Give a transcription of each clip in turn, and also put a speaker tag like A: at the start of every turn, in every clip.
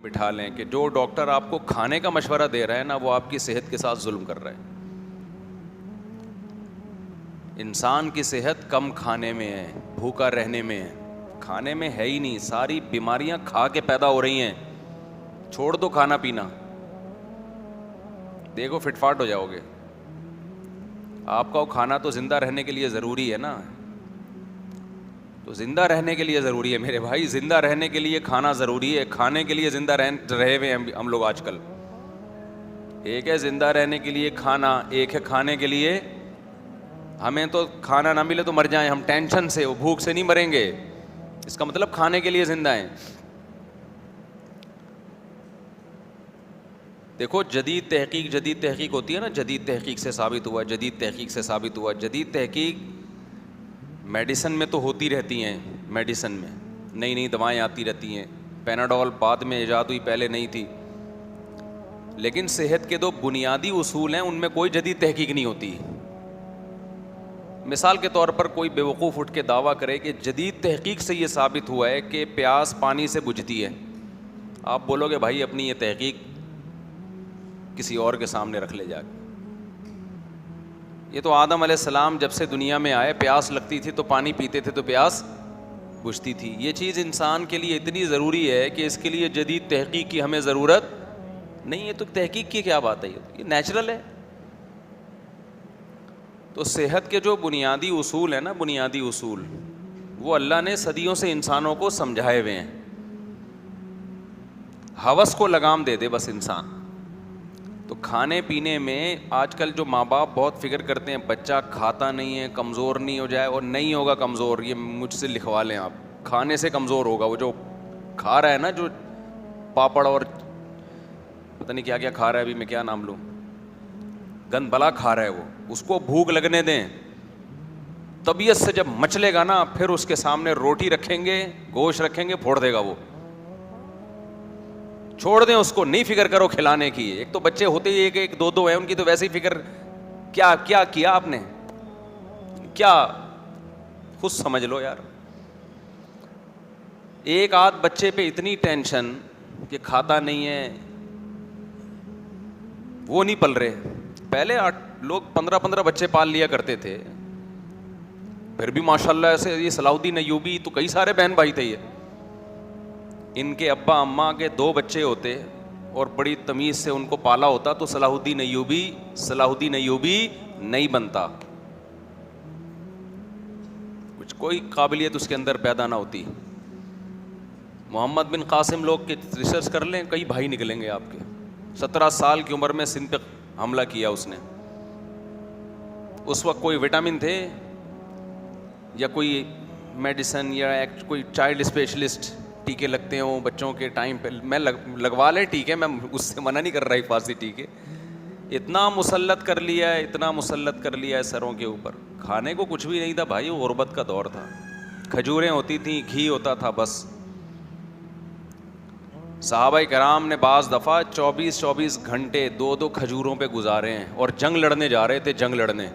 A: بٹھا لیں کہ جو ڈاکٹر آپ کو کھانے کا مشورہ دے رہا ہے نا، وہ آپ کی صحت کے ساتھ ظلم کر رہا ہے. انسان کی صحت کم کھانے میں ہے، بھوکا رہنے میں ہے. کھانے میں ہے ہی نہیں، ساری بیماریاں کھا کے پیدا ہو رہی ہیں. چھوڑ دو کھانا پینا، دیکھو فٹ فاٹ ہو جاؤ گے. آپ کا وہ کھانا تو زندہ رہنے کے لیے ضروری ہے نا، تو زندہ رہنے کے لیے ضروری ہے میرے بھائی. زندہ رہنے کے لیے کھانا ضروری ہے. کھانے کے لیے زندہ رہے ہوئے ہم لوگ آج کل. ایک ہے زندہ رہنے کے لیے کھانا، ایک ہے کھانے کے لیے. ہمیں تو کھانا نہ ملے تو مر جائیں ہم ٹینشن سے، وہ بھوک سے نہیں مریں گے. اس کا مطلب کھانے کے لیے زندہ ہیں. دیکھو جدید تحقیق ہوتی ہے نا، جدید تحقیق سے ثابت ہوا، جدید تحقیق سے ثابت ہوا. جدید تحقیق میڈیسن میں تو ہوتی رہتی ہیں، میڈیسن میں نئی نئی دوائیں آتی رہتی ہیں. پیناڈول بعد میں ایجاد ہوئی، پہلے نہیں تھی. لیکن صحت کے دو بنیادی اصول ہیں، ان میں کوئی جدید تحقیق نہیں ہوتی. مثال کے طور پر کوئی بیوقوف اٹھ کے دعویٰ کرے کہ جدید تحقیق سے یہ ثابت ہوا ہے کہ پیاس پانی سے بجھتی ہے. آپ بولو گے بھائی اپنی یہ تحقیق کسی اور کے سامنے رکھ لے جا کے. یہ تو آدم علیہ السلام جب سے دنیا میں آئے، پیاس لگتی تھی تو پانی پیتے تھے تو پیاس بجھتی تھی. یہ چیز انسان کے لیے اتنی ضروری ہے کہ اس کے لیے جدید تحقیق کی ہمیں ضرورت نہیں ہے. تو تحقیق کی کیا بات ہے، یہ نیچرل ہے. تو صحت کے جو بنیادی اصول ہیں نا، بنیادی اصول، وہ اللہ نے صدیوں سے انسانوں کو سمجھائے ہوئے ہیں. ہوس کو لگام دے دے بس انسان. تو کھانے پینے میں آج کل جو ماں باپ بہت فکر کرتے ہیں بچہ کھاتا نہیں ہے کمزور نہیں ہو جائے، اور نہیں ہوگا کمزور. یہ مجھ سے لکھوا لیں آپ، کھانے سے کمزور ہوگا. وہ جو کھا رہا ہے نا، جو پاپڑ اور پتہ نہیں کیا کیا کھا رہا ہے، ابھی میں کیا نام لوں، گند بلا کھا رہا ہے، وہ اس کو بھوک لگنے دیں. طبیعت سے جب مچلے گا نا، پھر اس کے سامنے روٹی رکھیں گے، گوشت رکھیں گے، پھوڑ دے گا وہ. چھوڑ دیں اس کو، نہیں فکر کرو کھلانے کی. ایک تو بچے ہوتے ہی ایک ایک دو دو ہیں، ان کی تو ویسے ہی فکر. کیا کیا کیا آپ نے، کیا خود سمجھ لو یار. ایک آدھ بچے پہ اتنی ٹینشن کہ کھاتا نہیں ہے، وہ نہیں پل رہے. پہلے لوگ 15 بچے پال لیا کرتے تھے، پھر بھی ماشاءاللہ ایسے. یہ صلاح الدین ایوبی تو کئی سارے بہن بھائی تھے. یہ ان کے ابا اماں کے 2 بچے ہوتے اور بڑی تمیز سے ان کو پالا ہوتا تو صلاح الدین ایوبی نہیں بنتا. کچھ کوئی قابلیت اس کے اندر پیدا نہ ہوتی. محمد بن قاسم لوگ کے ریسرچ کر لیں، کئی بھائی نکلیں گے آپ کے. 17 سال کی عمر میں سندھ پہ حملہ کیا اس نے. اس وقت کوئی وٹامن تھے یا کوئی میڈیسن یا کوئی چائلڈ اسپیشلسٹ ٹیکے لگتے ہوں بچوں کے ٹائم پہ، میں لگوا لے ٹیکے، میں اس سے منع نہیں کر رہا حفاظتی ٹیکے. اتنا مسلط کر لیا ہے سروں کے اوپر. کھانے کو کچھ بھی نہیں تھا بھائی، وہ غربت کا دور تھا. کھجوریں ہوتی تھیں، گھی ہوتا تھا بس. صحابہ کرام نے بعض دفعہ 24 گھنٹے 2 کھجوروں پہ گزارے ہیں، اور جنگ لڑنے جا رہے تھے، جنگ لڑنے.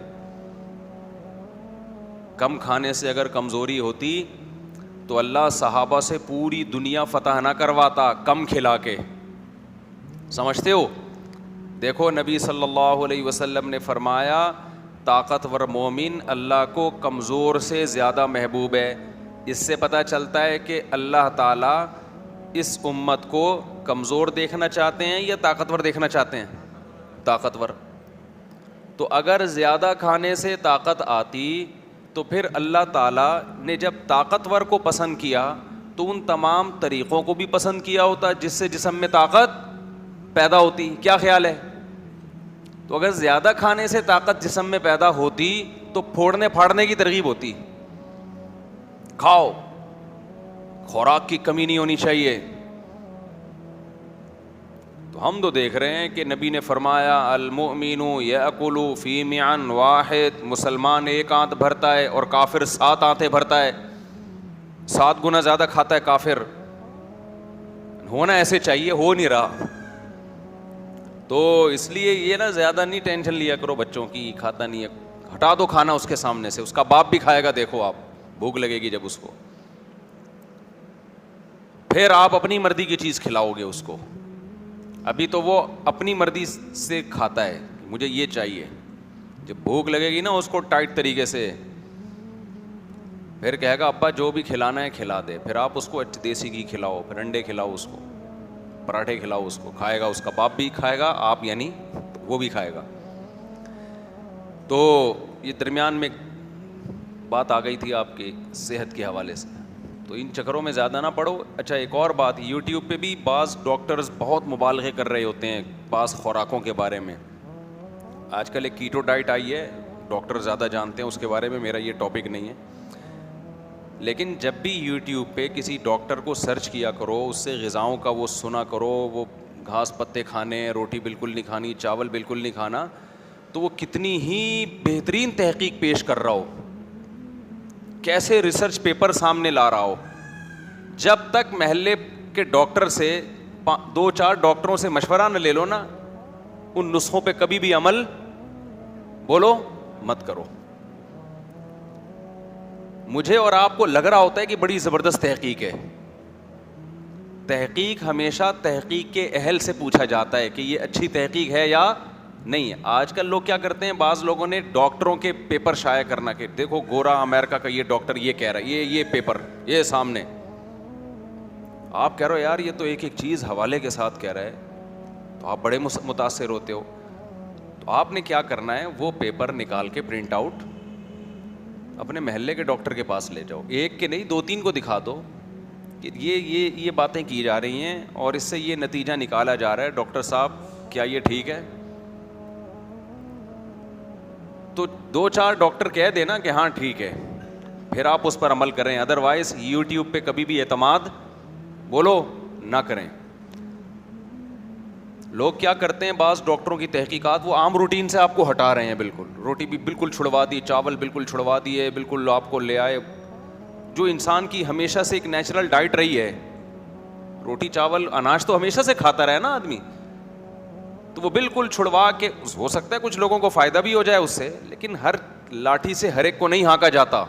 A: کم کھانے سے اگر کمزوری ہوتی تو اللہ صحابہ سے پوری دنیا فتح نہ کرواتا کم کھلا کے. سمجھتے ہو؟ دیکھو نبی صلی اللہ علیہ وسلم نے فرمایا طاقتور مومن اللہ کو کمزور سے زیادہ محبوب ہے. اس سے پتہ چلتا ہے کہ اللہ تعالیٰ اس امت کو کمزور دیکھنا چاہتے ہیں یا طاقتور دیکھنا چاہتے ہیں؟ طاقتور. تو اگر زیادہ کھانے سے طاقت آتی تو پھر اللہ تعالیٰ نے جب طاقتور کو پسند کیا تو ان تمام طریقوں کو بھی پسند کیا ہوتا جس سے جسم میں طاقت پیدا ہوتی. کیا خیال ہے؟ تو اگر زیادہ کھانے سے طاقت جسم میں پیدا ہوتی تو پھوڑنے پھاڑنے کی ترغیب ہوتی. کھاؤ، خوراک کی کمی نہیں ہونی چاہیے. تو ہم تو دیکھ رہے ہیں کہ نبی نے فرمایا المؤمن یأکل فی معن واحد، مسلمان 1 آنت بھرتا ہے اور کافر 7 آنتیں بھرتا ہے. 7 گنا زیادہ کھاتا ہے کافر. ہونا ایسے چاہیے، ہو نہیں رہا. تو اس لیے یہ نا زیادہ نہیں ٹینشن لیا کرو بچوں کی، کھاتا نہیں ہے، ہٹا دو کھانا اس کے سامنے سے. اس کا باپ بھی کھائے گا، دیکھو آپ، بھوک لگے گی جب اس کو. پھر آپ اپنی مرضی کی چیز کھلاؤ گے اس کو. ابھی تو وہ اپنی مرضی سے کھاتا ہے, مجھے یہ چاہیے. جب بھوک لگے گی نا اس کو ٹائٹ طریقے سے, پھر کہے گا ابا جو بھی کھلانا ہے کھلا دے. پھر آپ اس کو دیسی گھی کھلاؤ, پھر انڈے کھلاؤ اس کو, پراٹھے کھلاؤ اس کو, کھائے گا. اس کا باپ بھی کھائے گا, آپ یعنی وہ بھی کھائے گا. تو یہ درمیان میں بات آ گئی تھی آپ کی صحت کے حوالے سے, تو ان چکروں میں زیادہ نہ پڑو. اچھا ایک اور بات, یوٹیوب پہ بھی بعض ڈاکٹرز بہت مبالغے کر رہے ہوتے ہیں بعض خوراکوں کے بارے میں. آج کل ایک کیٹو ڈائٹ آئی ہے, ڈاکٹر زیادہ جانتے ہیں اس کے بارے میں, میرا یہ ٹاپک نہیں ہے. لیکن جب بھی یوٹیوب پہ کسی ڈاکٹر کو سرچ کیا کرو, اس سے غذاؤں کا وہ سنا کرو, وہ گھاس پتے کھانے, روٹی بالکل نہیں کھانی, چاول بالکل نہیں کھانا, تو وہ کتنی ہی بہترین تحقیق پیش کر رہا ہو, کیسے ریسرچ پیپر سامنے لا رہا ہو. جب تک محلے کے ڈاکٹر سے 2-4 ڈاکٹروں سے مشورہ نہ لے لو نا, ان نسخوں پہ کبھی بھی عمل بولو مت کرو. مجھے اور آپ کو لگ رہا ہوتا ہے کہ بڑی زبردست تحقیق ہے. تحقیق ہمیشہ تحقیق کے اہل سے پوچھا جاتا ہے کہ یہ اچھی تحقیق ہے یا نہیں ہے. آج کل لوگ کیا کرتے ہیں, بعض لوگوں نے ڈاکٹروں کے پیپر شائع کرنا کہ دیکھو گورا امریکہ کا یہ ڈاکٹر یہ کہہ رہا ہے, یہ پیپر یہ سامنے. آپ کہہ رہے ہو یار یہ تو ایک ایک چیز حوالے کے ساتھ کہہ رہا ہے, تو آپ بڑے متاثر ہوتے ہو. تو آپ نے کیا کرنا ہے, وہ پیپر نکال کے پرنٹ آؤٹ اپنے محلے کے ڈاکٹر کے پاس لے جاؤ, ایک کے نہیں 2-3 کو دکھا دو کہ یہ باتیں کی جا رہی ہیں اور اس سے یہ نتیجہ نکالا جا رہا ہے, ڈاکٹر صاحب کیا یہ ٹھیک ہے؟ تو 2-4 ڈاکٹر کہہ دینا کہ ہاں ٹھیک ہے, پھر آپ اس پر عمل کریں. ادروائز یوٹیوب پہ کبھی بھی اعتماد بولو نہ کریں. لوگ کیا کرتے ہیں, بعض ڈاکٹروں کی تحقیقات وہ عام روٹین سے آپ کو ہٹا رہے ہیں. بالکل روٹی بھی بالکل چھڑوا دی, چاول بالکل چھڑوا دیے, بالکل آپ کو لے آئے جو انسان کی ہمیشہ سے ایک نیچرل ڈائٹ رہی ہے, روٹی چاول اناج تو ہمیشہ سے کھاتا رہا نا آدمی, تو وہ بالکل چھڑوا کے. ہو سکتا ہے کچھ لوگوں کو فائدہ بھی ہو جائے اس سے, لیکن ہر لاٹھی سے ہر ایک کو نہیں ہانکا جاتا.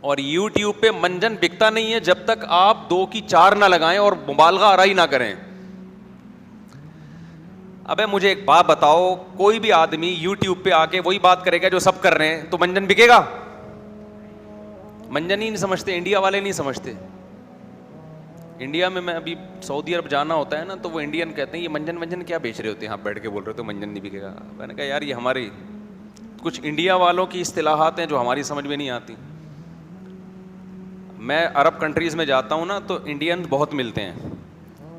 A: اور یوٹیوب پہ منجن بکتا نہیں ہے جب تک آپ 2 کی 4 نہ لگائیں اور مبالغہ آرائی نہ کریں. ابے مجھے ایک بات بتاؤ, کوئی بھی آدمی یوٹیوب پہ آ کے وہی بات کرے گا جو سب کر رہے ہیں تو منجن بکے گا؟ منجن ہی نہیں سمجھتے, انڈیا والے نہیں سمجھتے. انڈیا میں ابھی سعودی عرب جانا ہوتا ہے نا, تو وہ انڈین کہتے ہیں یہ منجن کیا بیچ رہے ہوتے ہیں, آپ بیٹھ کے بول رہے ہو تو منجن نہیں بکے گا. میں نے کہا یار یہ ہماری کچھ انڈیا والوں کی اصطلاحات ہیں جو ہماری سمجھ میں نہیں آتی. میں عرب کنٹریز میں جاتا ہوں نا تو انڈین بہت ملتے ہیں,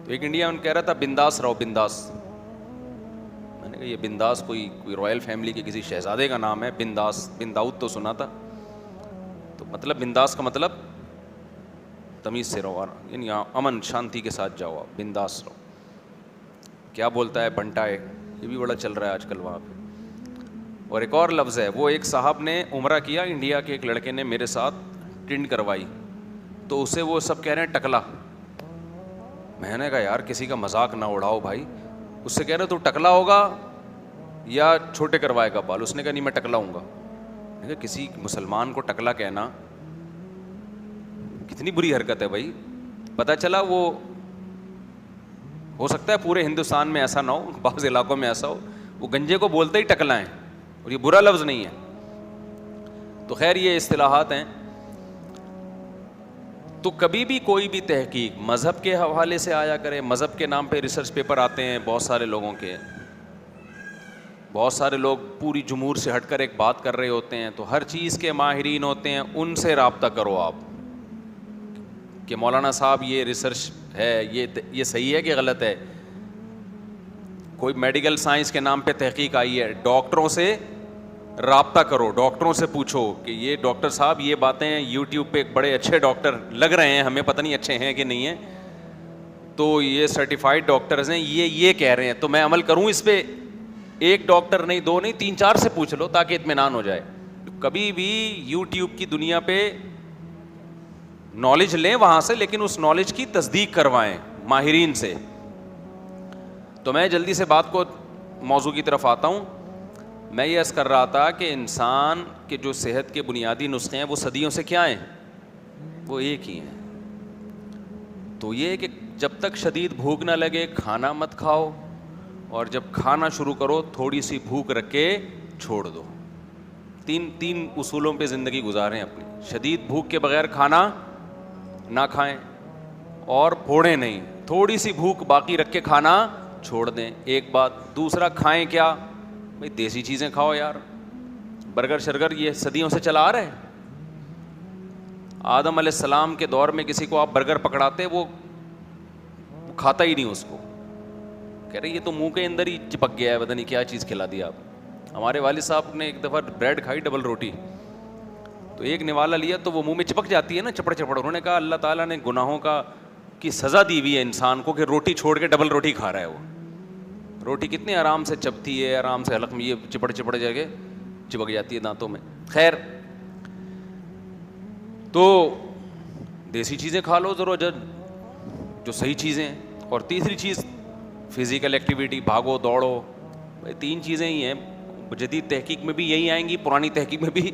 A: تو ایک انڈین کہہ رہا تھا بنداس رہو بنداس. میں نے کہا یہ بنداس کوئی رائل فیملی کے کسی شہزادے کا نام ہے, بنداس بن داؤد تو سنا تھا. تو مطلب بنداس کا مطلب تمیز سے رہو, یعنی امن شانتی کے ساتھ جاؤ, آپ بنداس رہو. کیا بولتا ہے بنٹائے, یہ بھی بڑا چل رہا ہے آج کل وہاں پہ. اور ایک اور لفظ ہے, وہ ایک صاحب نے عمرہ کیا, انڈیا کے ایک لڑکے نے میرے ساتھ ٹنڈ کروائی, تو اسے وہ سب کہہ رہے ہیں ٹکلا. میں نے کہا یار کسی کا مذاق نہ اڑاؤ بھائی. اس سے کہہ رہے تو ٹکلا ہوگا یا چھوٹے کروائے گا بال. اس نے کہا نہیں میں ٹکلا ہوں گا. میں نے کہا کسی مسلمان کو ٹکلا کہنا کتنی بری حرکت ہے بھائی. پتہ چلا وہ ہو سکتا ہے پورے ہندوستان میں ایسا نہ ہو, بعض علاقوں میں ایسا ہو, وہ گنجے کو بولتے ہی ٹکلا ہیں, اور یہ برا لفظ نہیں ہے. تو خیر یہ اصطلاحات ہیں. تو کبھی بھی کوئی بھی تحقیق مذہب کے حوالے سے آیا کرے. مذہب کے نام پہ ریسرچ پیپر آتے ہیں بہت سارے لوگوں کے, بہت سارے لوگ پوری جمہور سے ہٹ کر ایک بات کر رہے ہوتے ہیں, تو ہر چیز کے ماہرین ہوتے ہیں, ان سے رابطہ کرو آپ کہ مولانا صاحب یہ ریسرچ ہے, یہ صحیح ہے کہ غلط ہے. کوئی میڈیکل سائنس کے نام پہ تحقیق آئی ہے, ڈاکٹروں سے رابطہ کرو, ڈاکٹروں سے پوچھو کہ یہ ڈاکٹر صاحب یہ باتیں یوٹیوب پہ ایک بڑے اچھے ڈاکٹر لگ رہے ہیں, ہمیں پتہ نہیں اچھے ہیں کہ نہیں ہیں, تو یہ سرٹیفائڈ ڈاکٹرز ہیں, یہ کہہ رہے ہیں تو میں عمل کروں اس پہ. ایک ڈاکٹر نہیں, 2 نہیں, 3-4 سے پوچھ لو تاکہ اطمینان ہو جائے. کبھی بھی یوٹیوب کی دنیا پہ نالج لیں وہاں سے, لیکن اس نالج کی تصدیق کروائیں ماہرین سے. تو میں جلدی سے بات کو موضوع کی طرف آتا ہوں. میں یہ عرض کر رہا تھا کہ انسان کے جو صحت کے بنیادی نسخے ہیں وہ صدیوں سے کیا ہیں, وہ ایک ہی ہیں. تو یہ کہ جب تک شدید بھوک نہ لگے کھانا مت کھاؤ, اور جب کھانا شروع کرو تھوڑی سی بھوک رکھ کے چھوڑ دو. تین اصولوں پہ زندگی گزاریں اپنی. شدید بھوک کے بغیر کھانا نہ کھائیں اور پھوڑیں نہیں, تھوڑی سی بھوک باقی رکھ کے کھانا چھوڑ دیں. ایک بات. دوسرا, کھائیں کیا بھائی, دیسی چیزیں کھاؤ یار. برگر شرگر یہ صدیوں سے چلا آ رہا ہے. آدم علیہ السلام کے دور میں کسی کو آپ برگر پکڑاتے وہ کھاتا ہی نہیں اس کو, کہہ رہے یہ تو منہ کے اندر ہی چپک گیا ہے, پتہ نہیں کیا چیز کھلا دیا آپ. ہمارے والد صاحب نے ایک دفعہ بریڈ کھائی ڈبل روٹی, تو ایک نوالا لیا تو وہ منہ میں چپک جاتی ہے نا, چپڑ چپڑ. انہوں نے کہا اللہ تعالیٰ نے گناہوں کی سزا دی ہوئی ہے انسان کو کہ روٹی چھوڑ کے ڈبل روٹی کھا رہا ہے. وہ روٹی کتنی آرام سے چپتی ہے, آرام سے حلق میں یہ چپڑ چپڑ جا کے چپک جاتی ہے دانتوں میں. خیر, تو دیسی چیزیں کھا لو ضرور جو صحیح چیزیں ہیں. اور تیسری چیز فزیکل ایکٹیویٹی, بھاگو دوڑو. بھائی 3 چیزیں ہی ہیں, جدید تحقیق میں بھی یہی آئیں گی, پرانی تحقیق میں بھی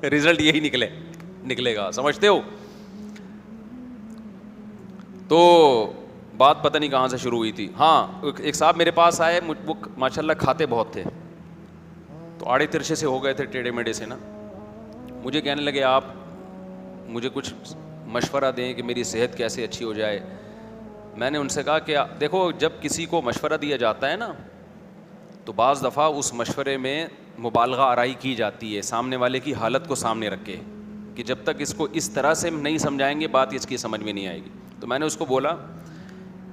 A: رزلٹ یہی نکلے گا, سمجھتے ہو. تو بات پتہ نہیں کہاں سے شروع ہوئی تھی. ہاں, ایک صاحب میرے پاس آئے, وہ ماشاء اللہ کھاتے بہت تھے, تو آڑے ترچے سے ہو گئے تھے, ٹیڑھے میڑھے سے نا. مجھے کہنے لگے آپ مجھے کچھ مشورہ دیں کہ میری صحت کیسے اچھی ہو جائے. میں نے ان سے کہا کہ دیکھو, جب کسی کو مشورہ دیا جاتا ہے نا تو بعض دفعہ اس مشورے میں مبالغہ آرائی کی جاتی ہے, سامنے والے کی حالت کو سامنے رکھ کے, کہ جب تک اس کو اس طرح سے نہیں سمجھائیں گے بات اس کی سمجھ میں نہیں آئے گی. تو میں نے اس کو بولا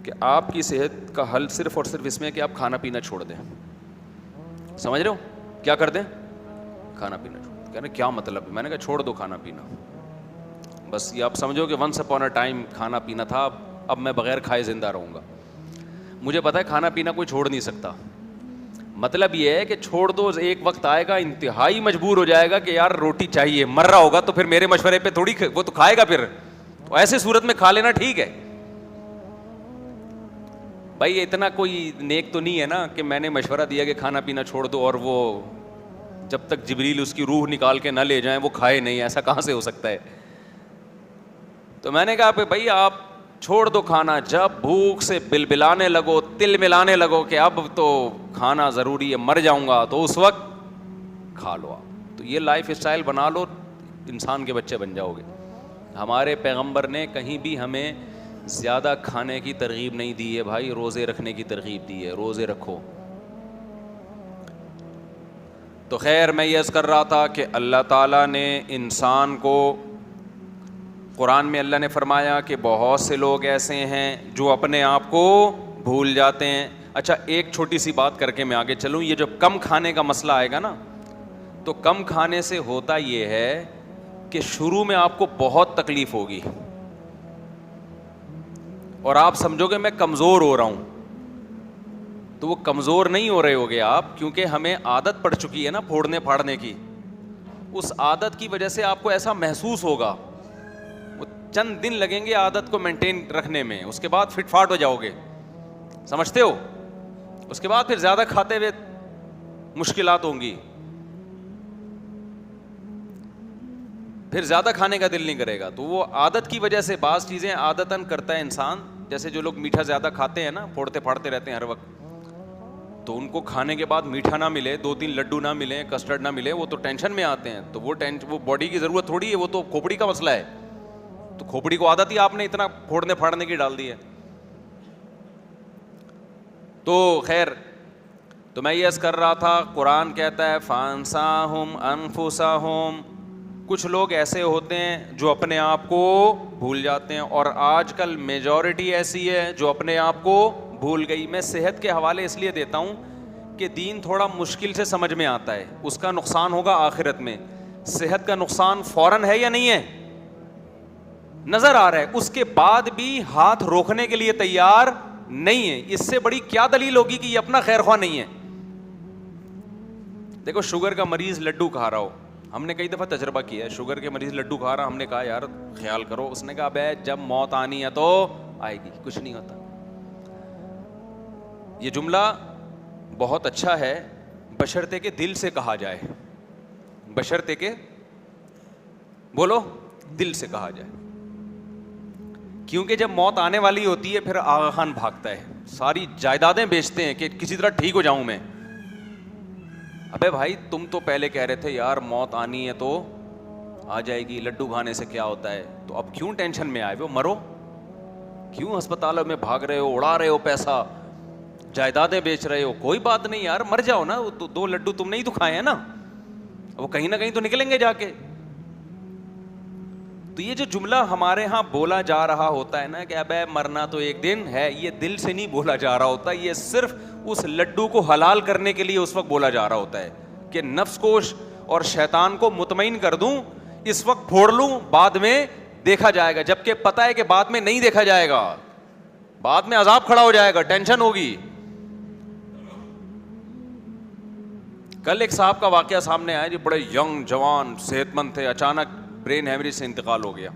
A: کہ آپ کی صحت کا حل صرف اور صرف اس میں ہے کہ آپ کھانا پینا چھوڑ دیں. سمجھ رہے ہو, کیا کر دیں؟ کھانا پینا چھوڑ دیں. کہہ رہے کیا مطلب ہے؟ میں نے کہا چھوڑ دو کھانا پینا, بس یہ آپ سمجھو کہ ونس اپون اے ٹائم کھانا پینا تھا, اب میں بغیر کھائے زندہ رہوں گا. مجھے پتا ہے کھانا پینا کوئی چھوڑ نہیں سکتا. مطلب یہ ہے کہ چھوڑ دو, ایک وقت آئے گا انتہائی مجبور ہو جائے گا کہ یار روٹی چاہیے, مر رہا ہوگا, تو پھر میرے مشورے پہ تھوڑی وہ تو کھائے گا پھر. تو ایسے صورت میں کھا لینا ٹھیک ہے. بھائی اتنا کوئی نیک تو نہیں ہے نا کہ میں نے مشورہ دیا کہ کھانا پینا چھوڑ دو اور وہ جب تک جبریل اس کی روح نکال کے نہ لے جائیں وہ کھائے نہیں. ایسا کہاں سے ہو سکتا ہے؟ تو میں نے کہا کہ بھائی آپ چھوڑ دو کھانا, جب بھوک سے بلبلانے لگو, تل ملانے لگو کہ اب تو کھانا ضروری ہے, مر جاؤں گا, تو اس وقت کھا لو آپ. تو یہ لائف اسٹائل بنا لو, انسان کے بچے بن جاؤ گے. ہمارے پیغمبر نے کہیں بھی ہمیں زیادہ کھانے کی ترغیب نہیں دی ہے بھائی, روزے رکھنے کی ترغیب دی ہے, روزے رکھو. تو خیر, میں یہ عرض کر رہا تھا کہ اللہ تعالیٰ نے انسان کو, قرآن میں اللہ نے فرمایا کہ بہت سے لوگ ایسے ہیں جو اپنے آپ کو بھول جاتے ہیں. اچھا, ایک چھوٹی سی بات کر کے میں آگے چلوں. یہ جو کم کھانے کا مسئلہ آئے گا نا, تو کم کھانے سے ہوتا یہ ہے کہ شروع میں آپ کو بہت تکلیف ہوگی اور آپ سمجھو گے میں کمزور ہو رہا ہوں. تو وہ کمزور نہیں ہو رہے ہوگے آپ, کیونکہ ہمیں عادت پڑ چکی ہے نا پھوڑنے پھاڑنے کی. اس عادت کی وجہ سے آپ کو ایسا محسوس ہوگا. وہ چند دن لگیں گے عادت کو مینٹین رکھنے میں, اس کے بعد فٹ فاٹ ہو جاؤ گے, سمجھتے ہو. اس کے بعد پھر زیادہ کھاتے ہوئے مشکلات ہوں گی, پھر زیادہ کھانے کا دل نہیں کرے گا. تو وہ عادت کی وجہ سے بعض چیزیں عادتاً کرتا ہے انسان. جیسے جو لوگ میٹھا زیادہ کھاتے ہیں نا, پھوڑتے پھاڑتے رہتے ہیں ہر وقت, تو ان کو کھانے کے بعد میٹھا نہ ملے, 2-3 لڈو نہ ملے, کسٹرڈ نہ ملے, وہ تو ٹینشن میں آتے ہیں. تو وہ باڈی کی ضرورت تھوڑی ہے, وہ تو کھوپڑی کا مسئلہ ہے. تو کھوپڑی کو عادت ہی آپ نے اتنا پھوڑنے پھاڑنے کی ڈال دی ہے. تو خیر, تو میں یہ عرض کر رہا تھا, قرآن کہتا ہے فانساہم انفسہم, کچھ لوگ ایسے ہوتے ہیں جو اپنے آپ کو بھول جاتے ہیں, اور آج کل میجورٹی ایسی ہے جو اپنے آپ کو بھول گئی. میں صحت کے حوالے اس لیے دیتا ہوں کہ دین تھوڑا مشکل سے سمجھ میں آتا ہے, اس کا نقصان ہوگا آخرت میں. صحت کا نقصان فوراً ہے یا نہیں ہے؟ نظر آ رہا ہے, اس کے بعد بھی ہاتھ روکنے کے لیے تیار نہیں ہے. اس سے بڑی کیا دلیل ہوگی کہ یہ اپنا خیر خواہ نہیں ہے؟ دیکھو, شوگر کا مریض لڈو کھا رہا ہو, ہم نے کئی دفعہ تجربہ کیا ہے, شوگر کے مریض لڈو کھا رہا, ہم نے کہا یار خیال کرو, اس نے کہا بے جب موت آنی ہے تو آئے گی, کچھ نہیں ہوتا. یہ جملہ بہت اچھا ہے بشرطے کہ دل سے کہا جائے, بشرطے کہ بولو دل سے کہا جائے. کیونکہ جب موت آنے والی ہوتی ہے پھر آغا خان بھاگتا ہے, ساری جائیدادیں بیچتے ہیں کہ کسی طرح ٹھیک ہو جاؤں میں. ابے بھائی تم تو پہلے کہہ رہے تھے یار موت آنی ہے تو آ جائے گی, لڈو کھانے سے کیا ہوتا ہے, تو اب کیوں ٹینشن میں آئے ہو, مرو, کیوں ہسپتالوں میں بھاگ رہے ہو, اڑا رہے ہو پیسہ, جائیدادیں بیچ رہے ہو, کوئی بات نہیں یار, مر جاؤ نا, تو 2 لڈو تم نے ہی تو کھائے ہیں نا, وہ کہیں نہ کہیں تو نکلیں گے جا کے. تو یہ جو جملہ ہمارے ہاں بولا جا رہا ہوتا ہے نا کہ ابے مرنا تو ایک دن ہے, یہ دل سے نہیں بولا جا رہا ہوتا, یہ صرف اس لڈو کو حلال کرنے کے لیے اس وقت بولا جا رہا ہوتا ہے کہ نفس کو اور شیطان کو مطمئن کر دوں, اس وقت پھوڑ لوں, بعد میں دیکھا جائے گا, جبکہ پتہ ہے کہ بعد میں نہیں دیکھا جائے گا, بعد میں عذاب کھڑا ہو جائے گا, ٹینشن ہوگی. کل ایک صاحب کا واقعہ سامنے آیا, جو بڑے ینگ جوان صحت مند تھے, اچانک برین ہیمریج سے انتقال ہو گیا.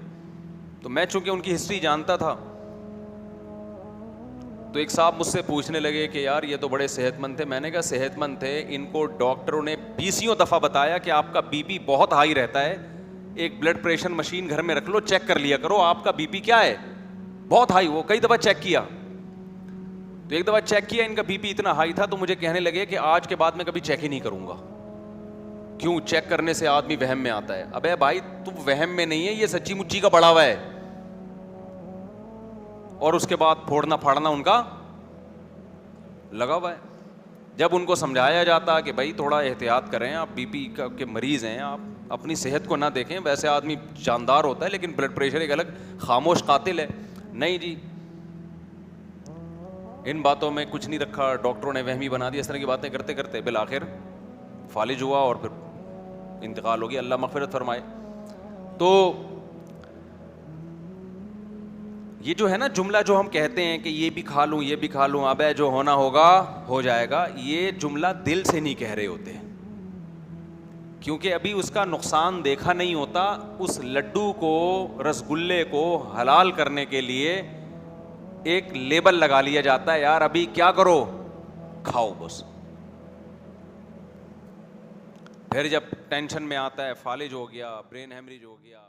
A: تو میں چونکہ ان کی ہسٹری جانتا تھا, تو ایک صاحب مجھ سے پوچھنے لگے کہ یار یہ تو بڑے صحت مند تھے. میں نے کہا صحت مند تھے, ان کو ڈاکٹروں نے 20 دفعہ بتایا کہ آپ کا بی پی بہت ہائی رہتا ہے, ایک بلڈ پریشر مشین گھر میں رکھ لو, چیک کر لیا کرو آپ کا بی پی کیا ہے, بہت ہائی. وہ کئی دفعہ چیک کیا, تو ایک دفعہ چیک کیا, ان کا بی پی اتنا ہائی تھا, تو مجھے کہنے لگے کہ آج کے بعد میں کبھی چیک ہی نہیں کروں گا. کیوں, چیک کرنے سے آدمی وہم میں آتا ہے. ابے بھائی تم وہم میں نہیں ہے, یہ سچی مچی کا بڑا ہوا ہے, اور اس کے بعد پھوڑنا پھاڑنا ان کا لگا ہوا ہے. جب ان کو سمجھایا جاتا کہ بھائی تھوڑا احتیاط کریں, آپ بی پی کے مریض ہیں, آپ اپنی صحت کو نہ دیکھیں, ویسے آدمی جاندار ہوتا ہے لیکن بلڈ پریشر ایک الگ خاموش قاتل ہے. نہیں جی, ان باتوں میں کچھ نہیں رکھا, ڈاکٹروں نے وہمی بنا دیا. اس طرح کی باتیں کرتے کرتے بالآخر فالج ہوا اور پھر انتقال ہو گیا, اللہ مغفرت فرمائے. تو یہ جو ہے نا جملہ جو ہم کہتے ہیں کہ یہ بھی کھا لوں یہ بھی کھا لوں, اب جو ہونا ہوگا ہو جائے گا, یہ جملہ دل سے نہیں کہہ رہے ہوتے, کیونکہ ابھی اس کا نقصان دیکھا نہیں ہوتا. اس لڈو کو, رسگلے کو حلال کرنے کے لیے ایک لیبل لگا لیا جاتا ہے, یار ابھی کیا کرو, کھاؤ بس. پھر جب ٹینشن میں آتا ہے, فالج ہو گیا, برین ہیمریج ہو گیا,